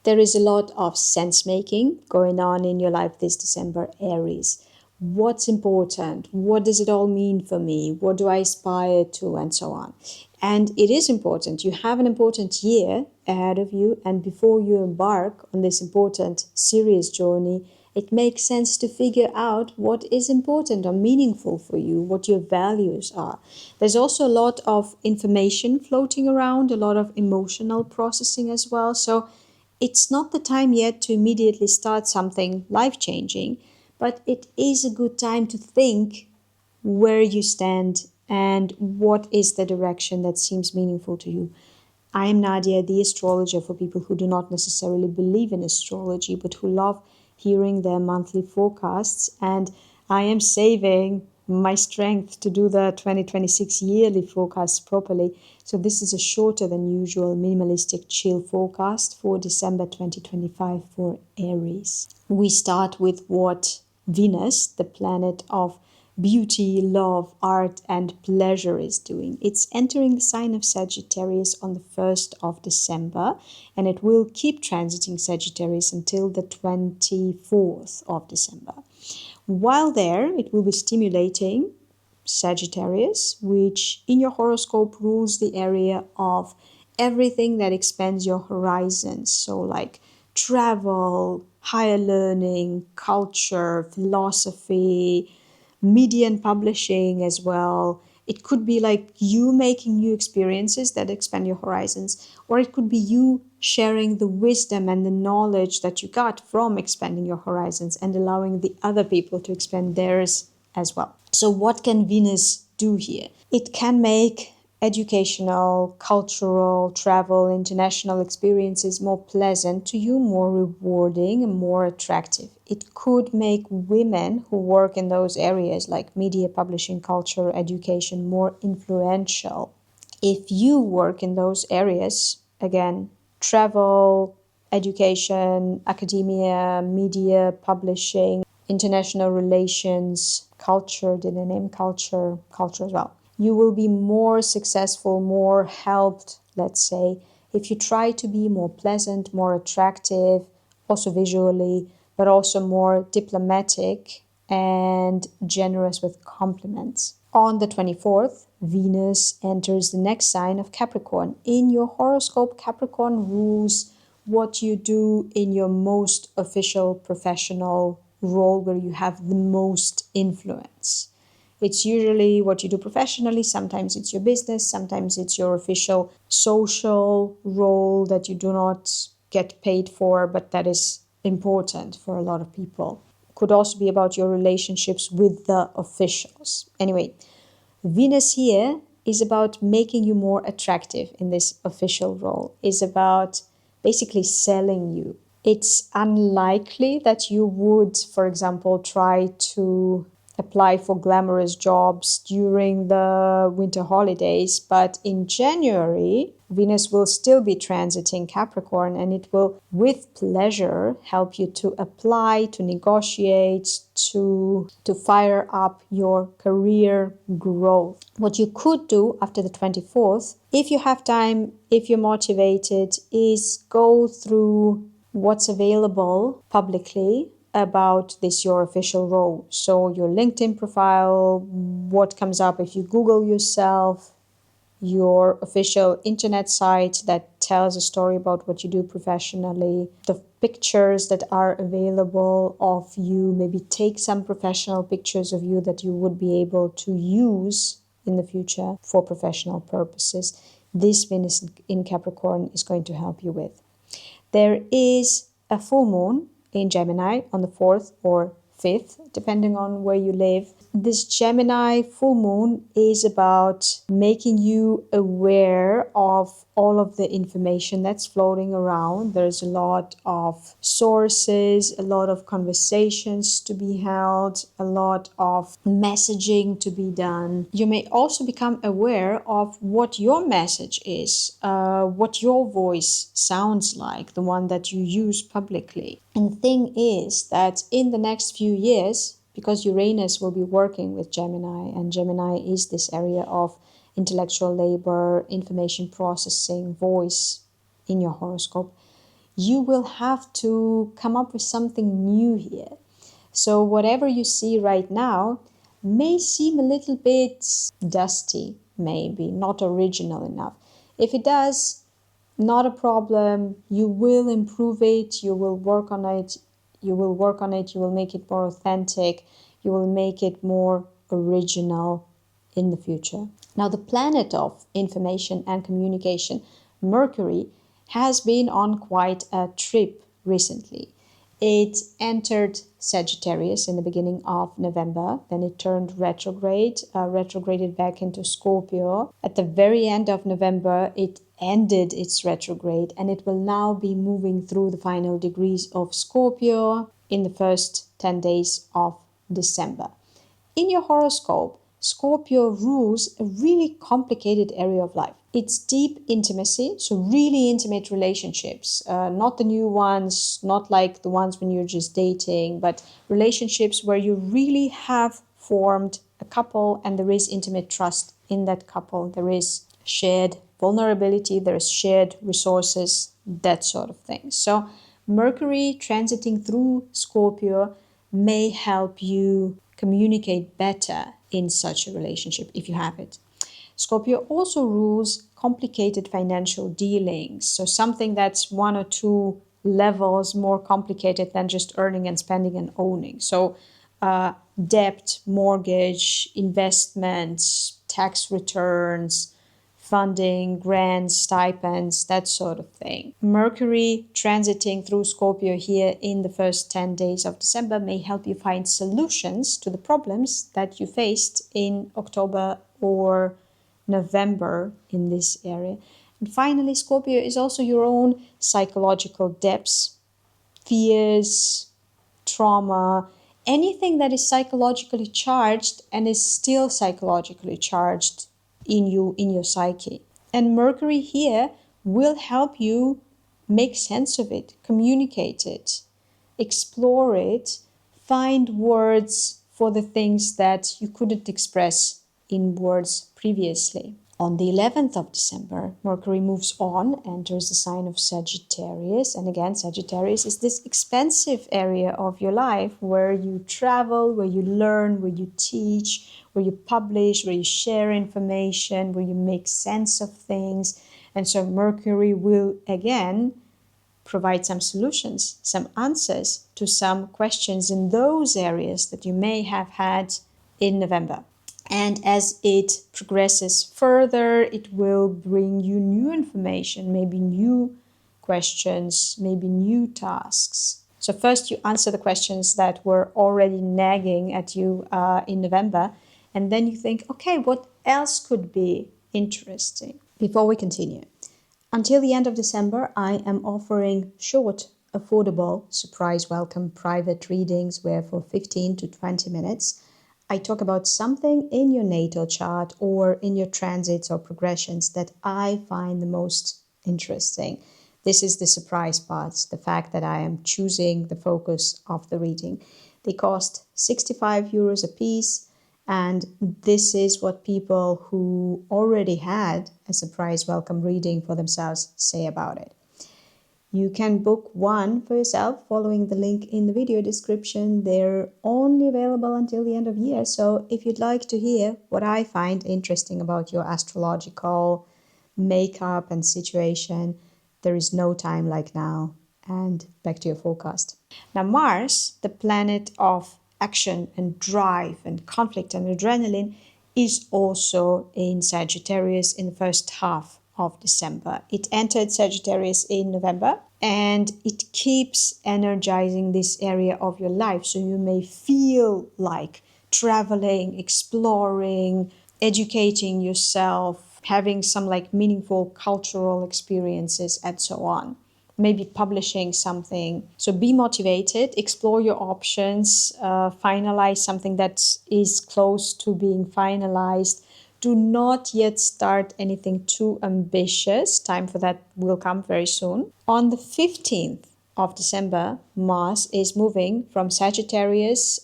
There is a lot of sense making going on in your life this December, Aries. What's important? What does it all mean for me? What do I aspire to? And so on. And it is important. You have an important year ahead of you. And before you embark on this important, serious journey, it makes sense to figure out what is important or meaningful for you, what your values are. There's also a lot of information floating around, a lot of emotional processing as well. So it's not the time yet to immediately start something life-changing, but it is a good time to think where you stand and what is the direction that seems meaningful to you. I am Nadia, the astrologer for people who do not necessarily believe in astrology, but who love hearing their monthly forecasts. And I am saving my strength to do the 2026 yearly forecasts properly. So this is a shorter than usual minimalistic chill forecast for December 2025 for Aries. We start with what Venus, the planet of beauty, love, art, and pleasure, is doing. It's entering the sign of Sagittarius on the 1st of December, and it will keep transiting Sagittarius until the 24th of December. While there, it will be stimulating Sagittarius, which in your horoscope rules the area of everything that expands your horizons. So like travel, higher learning, culture, philosophy, media and publishing as well. It could be like you making new experiences that expand your horizons, or it could be you sharing the wisdom and the knowledge that you got from expanding your horizons and allowing the other people to expand theirs as well. So what can Venus do here? It can make educational, cultural, travel, international experiences more pleasant to you, more rewarding, and more attractive. It could make women who work in those areas like media, publishing, culture, education more influential. If you work in those areas, again, travel, education, academia, media, publishing, international relations, culture, did I name culture? Culture as well. You will be more successful, more helped, let's say, if you try to be more pleasant, more attractive, also visually, but also more diplomatic and generous with compliments. On the 24th, Venus enters the next sign of Capricorn. In your horoscope, Capricorn rules what you do in your most official professional role where you have the most influence. It's usually what you do professionally. Sometimes it's your business. Sometimes it's your official social role that you do not get paid for, but that is important for a lot of people. Could also be about your relationships with the officials. Anyway, Venus here is about making you more attractive in this official role. Is about basically selling you. It's unlikely that you would, for example, try to apply for glamorous jobs during the winter holidays, but in January, Venus will still be transiting Capricorn, and it will, with pleasure, help you to apply, to negotiate, to fire up your career growth. What you could do after the 24th, if you have time, if you're motivated, is go through what's available publicly about this your official role. So your LinkedIn profile, what comes up if you Google yourself, your official internet site that tells a story about what you do professionally, the pictures that are available of you, maybe take some professional pictures of you that you would be able to use in the future for professional purposes. This Venus in Capricorn is going to help you with. There is a full moon in Gemini on the 4th or 5th, depending on where you live. This Gemini full moon is about making you aware of all of the information that's floating around. There's a lot of sources, a lot of conversations to be held, a lot of messaging to be done. You may also become aware of what your message is, what your voice sounds like, the one that you use publicly. And the thing is that in the next few years, because Uranus will be working with Gemini, and Gemini is this area of intellectual labor, information processing, voice in your horoscope, you will have to come up with something new here. So whatever you see right now may seem a little bit dusty, maybe not original enough. If it does, not a problem. You will improve it, you will work on it, you will make it more authentic, you will make it more original in the future. Now, the planet of information and communication, Mercury, has been on quite a trip recently. It entered Sagittarius in the beginning of November, then it turned retrograde, retrograded back into Scorpio. At the very end of November, it ended its retrograde, and it will now be moving through the final degrees of Scorpio in the first 10 days of December. In your horoscope, Scorpio rules a really complicated area of life. It's deep intimacy, so really intimate relationships, not the new ones, not like the ones when you're just dating, but relationships where you really have formed a couple and there is intimate trust in that couple. There is shared vulnerability, there is shared resources, that sort of thing. So Mercury transiting through Scorpio may help you communicate better in such a relationship if you have it. Scorpio also rules complicated financial dealings, so something that's one or two levels more complicated than just earning and spending and owning. So debt, mortgage, investments, tax returns, funding, grants, stipends, that sort of thing. Mercury transiting through Scorpio here in the first 10 days of December may help you find solutions to the problems that you faced in October or November in this area. And finally, Scorpio is also your own psychological depths, fears, trauma, anything that is psychologically charged and is still psychologically charged in your psyche. And Mercury here will help you make sense of it, communicate it, explore it, find words for the things that you couldn't express in words previously. On the 11th of December, Mercury moves on, enters the sign of Sagittarius. And again, Sagittarius is this expansive area of your life where you travel, where you learn, where you teach, where you publish, where you share information, where you make sense of things. And so Mercury will again provide some solutions, some answers to some questions in those areas that you may have had in November. And as it progresses further, it will bring you new information, maybe new questions, maybe new tasks. So first you answer the questions that were already nagging at you in November, and then you think, okay, what else could be interesting? Before we continue, until the end of December, I am offering short, affordable, surprise welcome private readings where for 15 to 20 minutes, I talk about something in your natal chart or in your transits or progressions that I find the most interesting. This is the surprise part, the fact that I am choosing the focus of the reading. They cost 65 euros a piece, and this is what people who already had a surprise welcome reading for themselves say about it. You can book one for yourself following the link in the video description. They're only available until the end of year. So if you'd like to hear what I find interesting about your astrological makeup and situation, there is no time like now. And back to your forecast. Now, Mars, the planet of action and drive and conflict and adrenaline, is also in Sagittarius in the first half of December. It entered Sagittarius in November, and it keeps energizing this area of your life. So you may feel like traveling, exploring, educating yourself, having some like meaningful cultural experiences and so on. Maybe publishing something. So be motivated, explore your options, finalize something that is close to being finalized. Do not yet start anything too ambitious. Time for that will come very soon. On the 15th of December, Mars is moving from Sagittarius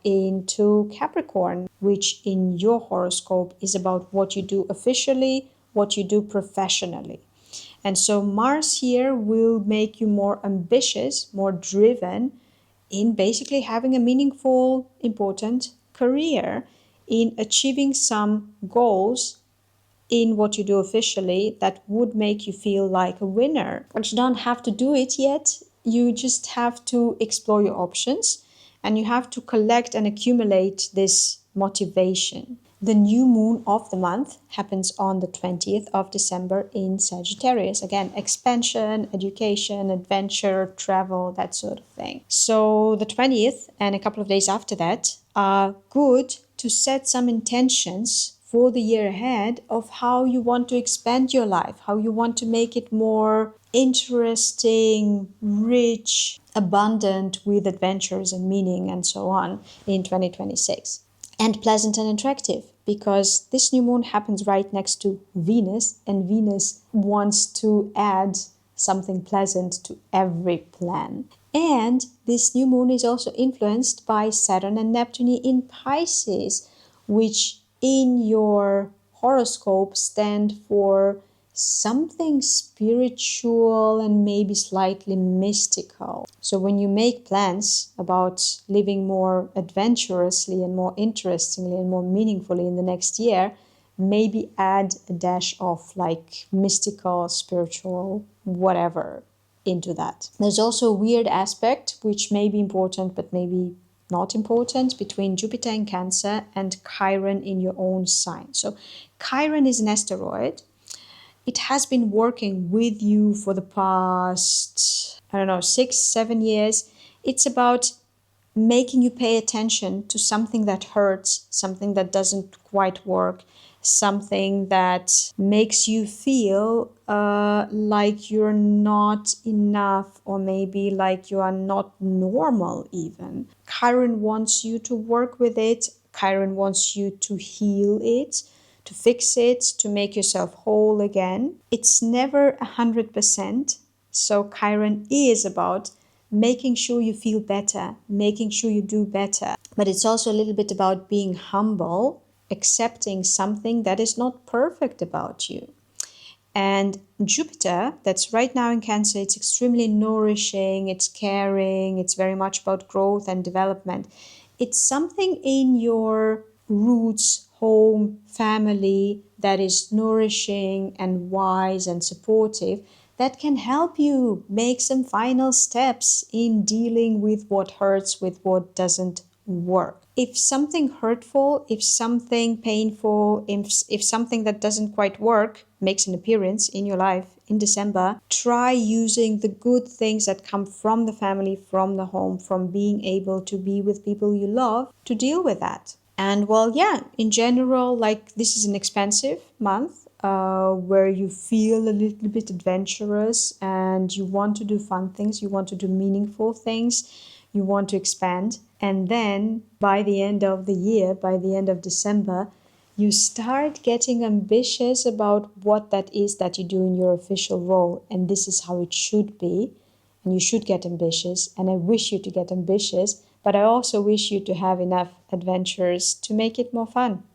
into Capricorn, which in your horoscope is about what you do officially, what you do professionally. And so Mars here will make you more ambitious, more driven in basically having a meaningful, important career, in achieving some goals in what you do officially that would make you feel like a winner. But you don't have to do it yet. You just have to explore your options and you have to collect and accumulate this motivation. The new moon of the month happens on the 20th of December in Sagittarius. Again, expansion, education, adventure, travel, that sort of thing. So the 20th and a couple of days after that are good to set some intentions for the year ahead of how you want to expand your life, how you want to make it more interesting, rich, abundant with adventures and meaning and so on in 2026. And pleasant and attractive, because this new moon happens right next to Venus, and Venus wants to add something pleasant to every plan. And this new moon is also influenced by Saturn and Neptune in Pisces, which in your horoscope stand for something spiritual and maybe slightly mystical. So when you make plans about living more adventurously and more interestingly and more meaningfully in the next year, maybe add a dash of like mystical, spiritual, whatever into that. There's also a weird aspect which may be important but maybe not important between Jupiter in Cancer and Chiron in your own sign. So Chiron is an asteroid. It has been working with you for the past, 6-7 years. It's about making you pay attention to something that hurts, something that doesn't quite work, something that makes you feel like you're not enough, or maybe like you are not normal even. Chiron wants you to work with it. Chiron wants you to heal it, to fix it, to make yourself whole again. It's never 100%. So Chiron is about making sure you feel better, making sure you do better. But it's also a little bit about being humble, accepting something that is not perfect about you. And Jupiter, that's right now in Cancer, it's extremely nourishing, it's caring, it's very much about growth and development. It's something in your roots, home, family that is nourishing and wise and supportive, that can help you make some final steps in dealing with what hurts, with what doesn't work. If something hurtful, if something painful, if something that doesn't quite work makes an appearance in your life in December, try using the good things that come from the family, from the home, from being able to be with people you love to deal with that. And well, yeah, in general, like this is an expansive month where you feel a little bit adventurous and you want to do fun things, you want to do meaningful things, you want to expand. And then by the end of the year, by the end of December, you start getting ambitious about what that is that you do in your official role. And this is how it should be. And you should get ambitious. And I wish you to get ambitious. But I also wish you to have enough adventures to make it more fun.